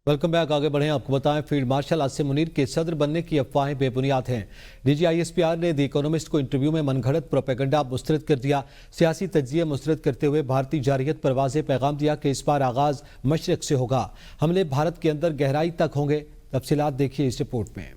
Welcome back. आगे बढ़ें, आपको बताएं फील्ड मार्शल आसिम मुनीर के सदर बनने की अफवाहें बेबुनियाद हैं। DGISPR ने द इकोनॉमिस्ट को इंटरव्यू में मनगढ़ंत प्रोपेगेंडा मुस्तरद कर दिया। सियासी तज्जिया मुस्तरद करते हुए भारतीय जारहियत पर वाज़ेह पैगाम दिया कि इस बार आगाज मशरक से होगा, हमले भारत के अंदर गहराई तक होंगे। तफसीलात देखिए इस रिपोर्ट में।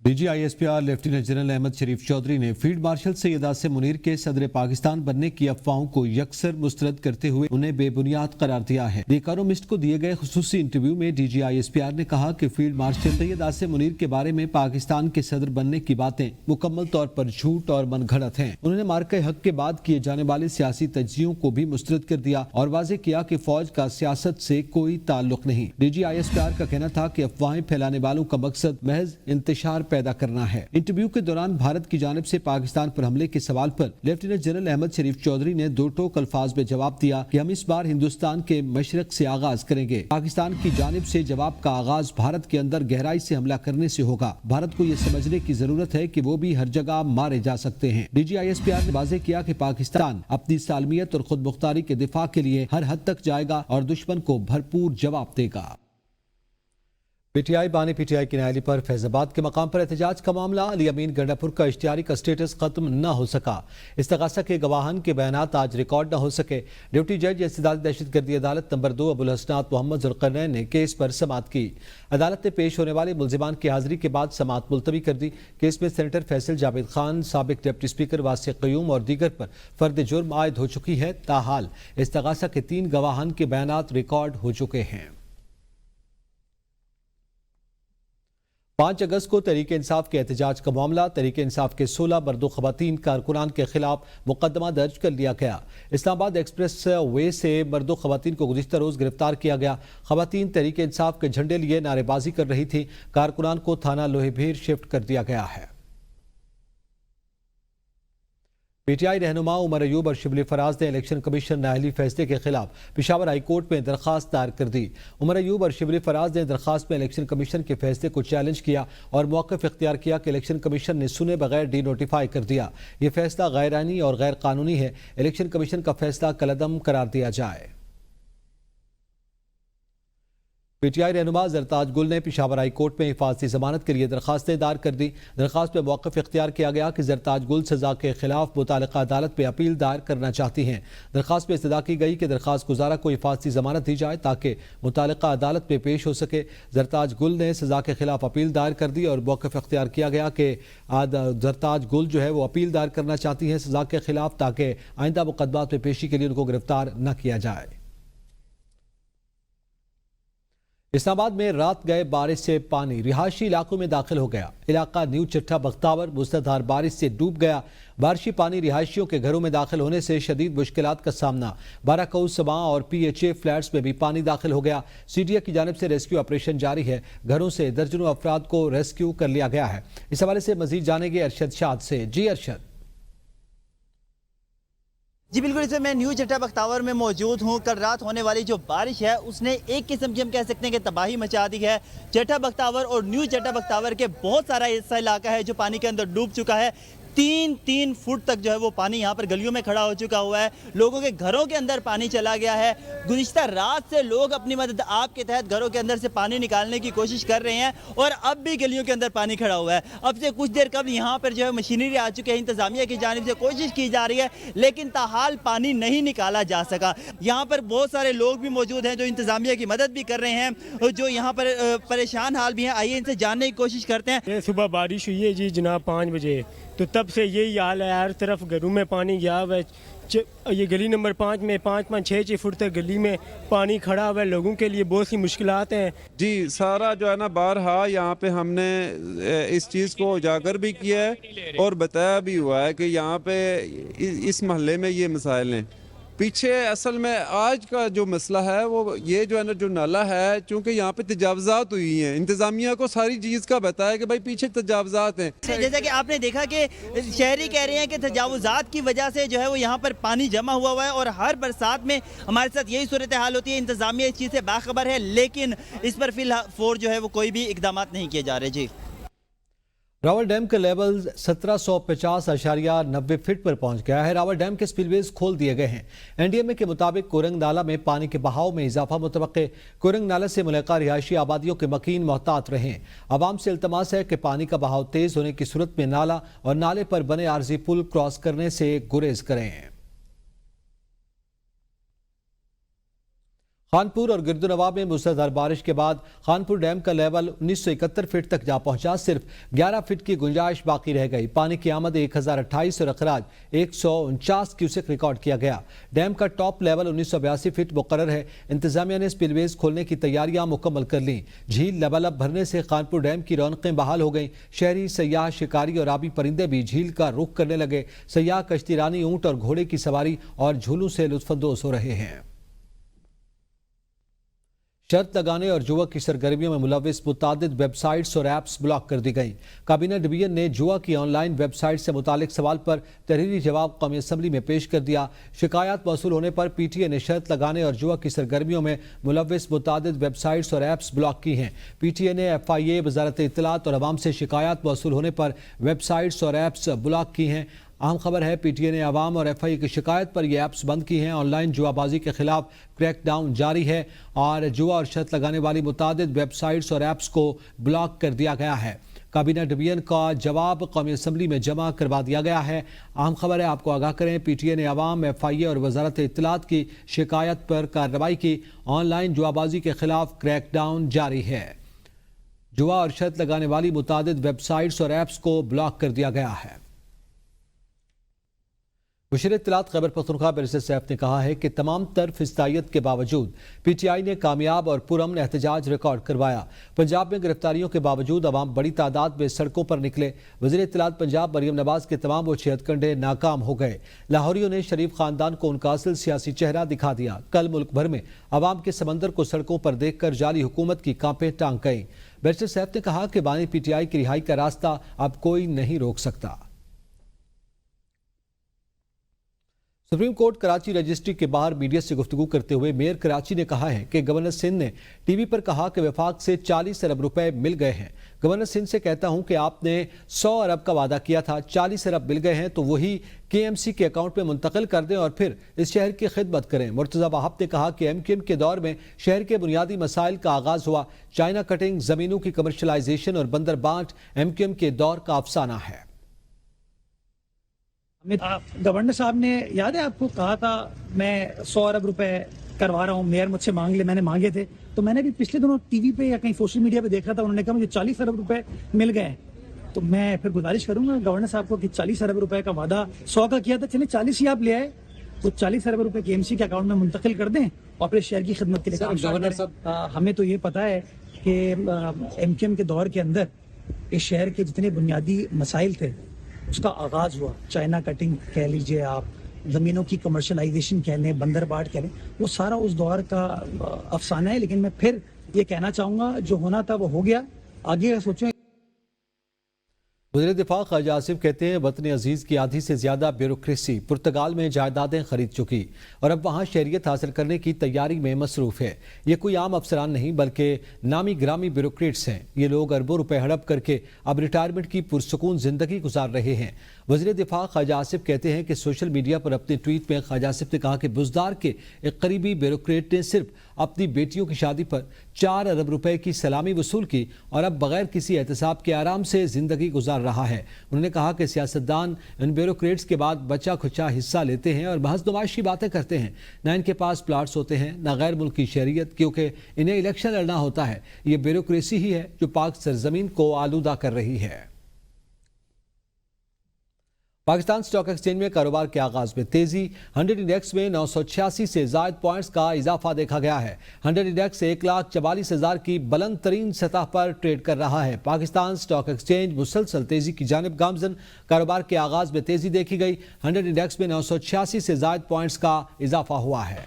DGISPR लेफ्टिनेंट जनरल अहमद शरीफ चौधरी ने फील्ड मार्शल सैयद आसिम मुनीर के सदर पाकिस्तान बनने की अफवाहों को यकसर मुस्तरद करते हुए उन्हें बेबुनियाद करार दिया है। द इकोनॉमिस्ट को दिए गए खुसूसी इंटरव्यू में DGISPR ने कहा कि फील्ड मार्शल सैयद आसिम मुनीर के बारे में पाकिस्तान के सदर बनने की बातें मुकम्मल तौर पर झूठ और मनगढ़ंत हैं। उन्होंने मार्के हक के बाद किए जाने वाले सियासी तज्जियों को भी मुस्तरद कर दिया और वाज़ेह किया कि फौज का सियासत से कोई ताल्लुक नहीं। DGISPR का कहना था कि अफवाहें फैलाने वालों का मकसद महज इंतशार पैदा करना है। इंटरव्यू के दौरान भारत की जानिब से पाकिस्तान पर हमले के सवाल पर लेफ्टिनेंट जनरल अहमद शरीफ चौधरी ने दो टोक अल्फाज में जवाब दिया कि हम इस बार हिंदुस्तान के मशरक से आगाज करेंगे। पाकिस्तान की जानिब से जवाब का आगाज भारत के अंदर गहराई से हमला करने से होगा। भारत को यह समझने की जरूरत है कि वो भी हर जगह मारे जा सकते हैं। DGISPR ने वाज़ेह किया कि पाकिस्तान अपनी सालमियत और खुद मुख्तारी के दिफा के लिए हर हद तक जाएगा और दुश्मन को भरपूर जवाब देगा। PTI बानी PTI की नायली पर फैजाबाद के मकाम पर एहतजाज का मामला। अली अमीन गंडापुर का इश्तिहारी का स्टेटस खत्म न हो सका। इस्तगासा के गवाहन के बयानात आज रिकॉर्ड न हो सके। ड्यूटी जज इंसदादी दहशतगर्दी अदालत नंबर 2 अबुल हसनात मोहम्मद जुल्करनैन ने केस पर समाअत की। अदालत ने पेश होने वाले मुल्जिमान की हाजिरी के बाद समाअत मुलतवी कर दी। केस में सेनेटर फैसल जावेद खान, साबिक डिप्टी स्पीकर वासिक क़य्यूम और दीगर पर फर्द जुर्म आयद हो चुकी है। ताहाल इस्तगासा के 3 गवाहन के बयानात रिकॉर्ड हो चुके हैं। 5 अगस्त को तहरीक इंसाफ के एहतजाज का मामला। तहरीक इंसाफ के 16 मर्द ख़वातीन कारकुनान के खिलाफ मुकदमा दर्ज कर लिया गया। इस्लामाबाद एक्सप्रेस वे से मर्द ख़वातीन को गुज़िश्ता रोज़ गिरफ्तार किया गया। ख़वातीन तहरीक इंसाफ के झंडे लिए नारेबाजी कर रही थी। कारकुनान को थाना लोहेभीर शिफ्ट कर दिया गया है। PTI रहनुमा उमर अयूब और शिबली फराज ने इलेक्शन कमीशन नाअहली फैसले के खिलाफ पेशावर हाई कोर्ट में दरखास्त दायर कर दी। उमर अयूब और शिबली फराज ने दरखास्त में इलेक्शन कमीशन के फैसले को चैलेंज किया और मौक़िफ़ इख्तियार किया कि इलेक्शन कमीशन ने सुने बगैर डी नोटिफाई कर दिया। ये फैसला गैर आईनी और गैर कानूनी है। इलेक्शन कमीशन का फैसला कलअदम करार दिया जाए। PTI रहनुमा जरताज गुल ने पेशावर हाई कोर्ट में हिफाजती जमानत के लिए दरखास्तें दायर कर दी। दरखास्त में मौक़िफ़ इख्तियार किया गया कि जरताज गुल सज़ा के खिलाफ मुतालिका अदालत में अपील दायर करना चाहती हैं। दरखास्त में इस्तदा की गई कि दरखास्त गुजारा को हिफाजती जमानत दी जाए ताकि मुतालिका अदालत में पेश हो सके। जरताज गुल ने सज़ा के खिलाफ अपील दायर कर दी और मौक़िफ़ इख्तियार किया गया कि जरताज गुल जो है वो अपील दायर करना चाहती हैं सज़ा के खिलाफ ताकि आइंदा मुकदमात में पेशी के लिए उनको गिरफ्तार न किया जाए। इस्लामाबाद में रात गए बारिश से पानी रिहायशी इलाकों में दाखिल हो गया। इलाका न्यू चट्टा बख्तावर मूसलाधार बारिश से डूब गया। बारिशी पानी रिहायशियों के घरों में दाखिल होने से शदीद मुश्किलात का सामना। बाराकऊ समा और PHA फ्लैट्स में भी पानी दाखिल हो गया। CDA की जानिब से रेस्क्यू ऑपरेशन जारी है। घरों से दर्जनों अफराद को रेस्क्यू कर लिया गया है। इस हवाले से मजीद जानेंगे अरशद शाद से। जी अरशद। जी बिल्कुल, इसमें मैं न्यू चट्टा बख्तावर में मौजूद हूँ। कल रात होने वाली जो बारिश है उसने एक किस्म की हम कह सकते हैं कि तबाही मचा दी है। चट्टा बख्तावर और न्यू चट्टा बख्तावर के बहुत सारा ऐसा इलाका है जो पानी के अंदर डूब चुका है। 3 फुट तक जो है वो पानी यहाँ पर गलियों में खड़ा हो चुका हुआ है। लोगों के घरों के अंदर पानी चला गया है। गुज़िश्ता रात से लोग अपनी मदद आप के तहत घरों के अंदर से पानी निकालने की कोशिश कर रहे हैं और अब भी गलियों के अंदर पानी खड़ा हुआ है। अब से कुछ देर कब यहाँ पर जो है मशीनरी आ चुकी है। इंतजामिया की जानिब से कोशिश की जा रही है लेकिन ताहाल पानी नहीं निकाला जा सका। यहाँ पर बहुत सारे लोग भी मौजूद हैं जो इंतजामिया की मदद भी कर रहे हैं और जो यहाँ पर परेशान हाल भी हैं। आइए इनसे जानने की कोशिश करते हैं। सुबह बारिश हुई है जी जनाब 5 बजे, तो तब से यही हाल है। हर तरफ घरों में पानी गया हुआ है। ये गली नंबर 5 में 5-6 फुट तक गली में पानी खड़ा हुआ है। लोगों के लिए बहुत सी मुश्किलात हैं जी। सारा जो है ना बारहा यहाँ पे हमने इस चीज़ को उजागर भी किया है और बताया भी हुआ है कि यहाँ पे इस महल्ले में ये मसाइल हैं। पीछे असल में आज का जो मसला है वो ये जो है ना जो नाला है, चूँकि यहाँ पे तजावज़ात हुई हैं, इंतज़ामिया को सारी चीज़ का बताया कि भाई पीछे तजावज़ात हैं। जैसा कि आपने देखा कि शहरी कह रहे हैं कि तजावज़ात की वजह से जो है वो यहाँ पर पानी जमा हुआ है और हर बरसात में हमारे साथ यही सूरत हाल होती है। इंतज़ामिया इस चीज़ से बाखबर है लेकिन इस पर फिलहाल जो है वो कोई भी इकदाम नहीं किए जा रहे। जी راول ڈیم کا لیول 1750.90 فٹ پر پہنچ گیا ہے۔ راول ڈیم کے سپلویز کھول دیے گئے ہیں۔ این ڈی ایم اے کے مطابق کورنگ نالہ میں پانی کے بہاؤ میں اضافہ متوقع۔ کورنگ نالہ سے ملحقہ رہائشی آبادیوں کے مکین محتاط رہیں۔ عوام سے التماس ہے کہ پانی کا بہاؤ تیز ہونے کی صورت میں نالہ اور نالے پر بنے عارضی پل کراس کرنے سے گریز کریں۔ خانپور اور گردنواں میں موسلادھار بارش کے بعد خانپور ڈیم کا لیول 1971 فٹ تک جا پہنچا۔ صرف 11 فٹ کی گنجائش باقی رہ گئی۔ پانی کی آمد 1028 اور اخراج 149 کیوسک ریکارڈ کیا گیا۔ ڈیم کا ٹاپ لیول 1982 فٹ مقرر ہے۔ انتظامیہ نے سپلویز کھولنے کی تیاریاں مکمل کر لیں۔ جھیل لبالب بھرنے سے خانپور ڈیم کی رونقیں بحال ہو گئیں۔ شہری، سیاح، شکاری اور آبی پرندے بھی جھیل کا رخ کرنے لگے۔ سیاح کشتی رانی، اونٹ اور گھوڑے کی سواری اور جھولوں سے لطف اندوز ہو رہے ہیں۔ شرط لگانے اور جوا کی سرگرمیوں میں ملوث متعدد ویب سائٹس اور ایپس بلاک کر دی گئیں۔ کابینہ ڈویژن نے جوا کی آن لائن ویب سائٹ سے متعلق سوال پر تحریری جواب قومی اسمبلی میں پیش کر دیا۔ شکایات موصول ہونے پر پی ٹی اے نے شرط لگانے اور جوا کی سرگرمیوں میں ملوث متعدد ویب سائٹس اور ایپس بلاک کی ہیں۔ پی ٹی اے نے ایف آئی اے، وزارت اطلاعات اور عوام سے شکایات موصول ہونے پر ویب سائٹس اور ایپس بلاک کی ہیں۔ اہم خبر ہے، پی ٹی اے نے عوام اور ایف آئی اے کی شکایت پر یہ ایپس بند کی ہیں۔ آن لائن جوا بازی کے خلاف کریک ڈاؤن جاری ہے اور جوا اور شرط لگانے والی متعدد ویب سائٹس اور ایپس کو بلاک کر دیا گیا ہے۔ کابینہ ڈویژن کا جواب قومی اسمبلی میں جمع کروا دیا گیا ہے۔ اہم خبر ہے، آپ کو آگاہ کریں، پی ٹی اے نے عوام، ایف آئی اے اور وزارت اطلاعات کی شکایت پر کارروائی کی۔ آن لائن جوا بازی کے خلاف کریک ڈاؤن جاری ہے۔ جوا اور شرط لگانے والی متعدد ویب سائٹس اور ایپس کو بلاک کر دیا گیا ہے۔ مشیر اطلاعات خیبر پختونخوا بیرسٹر سیف نے کہا ہے کہ تمام تر فسطائیت کے باوجود پی ٹی آئی نے کامیاب اور پرامن احتجاج ریکارڈ کروایا۔ پنجاب میں گرفتاریوں کے باوجود عوام بڑی تعداد میں سڑکوں پر نکلے۔ وزیر اطلاعات پنجاب مریم نواز کے تمام وہ 6 ہتھکنڈے ناکام ہو گئے۔ لاہوریوں نے شریف خاندان کو ان کا اصل سیاسی چہرہ دکھا دیا۔ کل ملک بھر میں عوام کے سمندر کو سڑکوں پر دیکھ کر جعلی حکومت کی کانپیں ٹانگ گئیں۔ بیرسٹر سیف نے کہا کہ بانی پی ٹی آئی کی رہائی کا راستہ اب کوئی نہیں روک سکتا۔ سپریم کورٹ کراچی رجسٹری کے باہر میڈیا سے گفتگو کرتے ہوئے میئر کراچی نے کہا ہے کہ گورنر سندھ نے ٹی وی پر کہا کہ وفاق سے 40 ارب روپے مل گئے ہیں۔ گورنر سندھ سے کہتا ہوں کہ آپ نے 100 ارب کا وعدہ کیا تھا، 40 ارب مل گئے ہیں تو وہی کے ایم سی کے اکاؤنٹ میں منتقل کر دیں اور پھر اس شہر کی خدمت کریں۔ مرتضی وہاب نے کہا کہ ایم کیو ایم کے دور میں شہر کے بنیادی مسائل کا آغاز ہوا۔ چائنا کٹنگ، زمینوں کی کمرشلائزیشن اور بندر بانٹ ایم کیو ایم کے دور کا افسانہ ہے۔ گورنر صاحب نے یاد ہے آپ کو کہا تھا میں 100 ارب روپے کروا رہا ہوں، میئر مجھ سے مانگ لے، میں نے مانگے تھے۔ تو میں نے بھی پچھلے دنوں ٹی وی پہ یا کہیں سوشل میڈیا پہ دیکھا تھا، انہوں نے کہا مجھے 40 ارب روپے مل گئے۔ تو میں پھر گزارش کروں گا گورنر صاحب کو کہ 40 ارب روپے کا وعدہ 100 کا کیا تھا، چلیں 40 ہی آپ لے آئے، تو 40 ارب روپے کے ایم سی کے اکاؤنٹ میں منتقل کر دیں اور پھر شہر کی خدمت کے لیے کام کریں۔ ہمیں تو یہ پتا ہے کہ ایم کیو ایم کے دور کے اندر اس شہر کے جتنے بنیادی مسائل تھے اس کا آغاز ہوا۔ چائنا کٹنگ کہہ لیجئے آپ، زمینوں کی کمرشلائزیشن کہہ لیں، بندر باٹ کہہ لیں، وہ سارا اس دور کا افسانہ ہے۔ لیکن میں پھر یہ کہنا چاہوں گا جو ہونا تھا وہ ہو گیا، آگے سوچیں۔ وزیر دفاع خواجہ آصف کہتے ہیں وطن عزیز کی آدھی سے زیادہ بیوروکریسی پرتگال میں جائیدادیں خرید چکی اور اب وہاں شہریت حاصل کرنے کی تیاری میں مصروف ہے۔ یہ کوئی عام افسران نہیں بلکہ نامی گرامی بیوروکریٹس ہیں۔ یہ لوگ اربوں روپے ہڑپ کر کے اب ریٹائرمنٹ کی پرسکون زندگی گزار رہے ہیں۔ وزیر دفاع خواجہ آصف کہتے ہیں کہ سوشل میڈیا پر اپنے ٹویٹ میں خواجہ آصف نے کہا کہ بزدار کے ایک قریبی بیوروکریٹ نے صرف اپنی بیٹیوں کی شادی پر 4 ارب روپے کی سلامی وصول کی اور اب بغیر کسی احتساب کے آرام سے زندگی گزار رہا ہے۔ انہوں نے کہا کہ سیاستدان ان بیوروکریٹس کے بعد بچا کھچا حصہ لیتے ہیں اور محض نمائشی باتیں کرتے ہیں۔ نہ ان کے پاس پلاٹس ہوتے ہیں، نہ غیر ملکی شہریت، کیونکہ انہیں الیکشن لڑنا ہوتا ہے۔ یہ بیوروکریسی ہی ہے جو پاک سرزمین کو آلودہ کر رہی ہے۔ پاکستان سٹاک ایکسچینج میں کاروبار کے آغاز میں تیزی، 100 انڈیکس میں 986 سے زائد پوائنٹس کا اضافہ دیکھا گیا ہے۔ 100 انڈیکس 1,44,000 کی بلند ترین سطح پر ٹریڈ کر رہا ہے۔ پاکستان سٹاک ایکسچینج مسلسل تیزی کی جانب گامزن، کاروبار کے آغاز میں تیزی دیکھی گئی۔ 100 انڈیکس میں 986 سے زائد پوائنٹس کا اضافہ ہوا ہے۔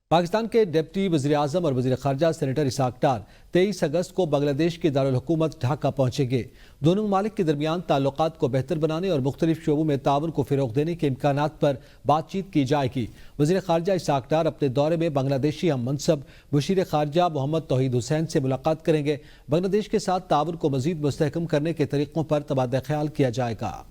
پاکستان کے ڈپٹی وزیر اعظم اور وزیر خارجہ سینیٹر اسحاق ڈار 23 اگست کو بنگلہ دیش کے دارالحکومت ڈھاکہ پہنچیں گے۔ دونوں ممالک کے درمیان تعلقات کو بہتر بنانے اور مختلف شعبوں میں تعاون کو فروغ دینے کے امکانات پر بات چیت کی جائے گی۔ وزیر خارجہ اسحاق ڈار اپنے دورے میں بنگلہ دیشی ہم منصب مشیر خارجہ محمد توحید حسین سے ملاقات کریں گے۔ بنگلہ دیش کے ساتھ تعاون کو مزید مستحکم کرنے کے طریقوں پر تبادلہ خیال کیا جائے گا۔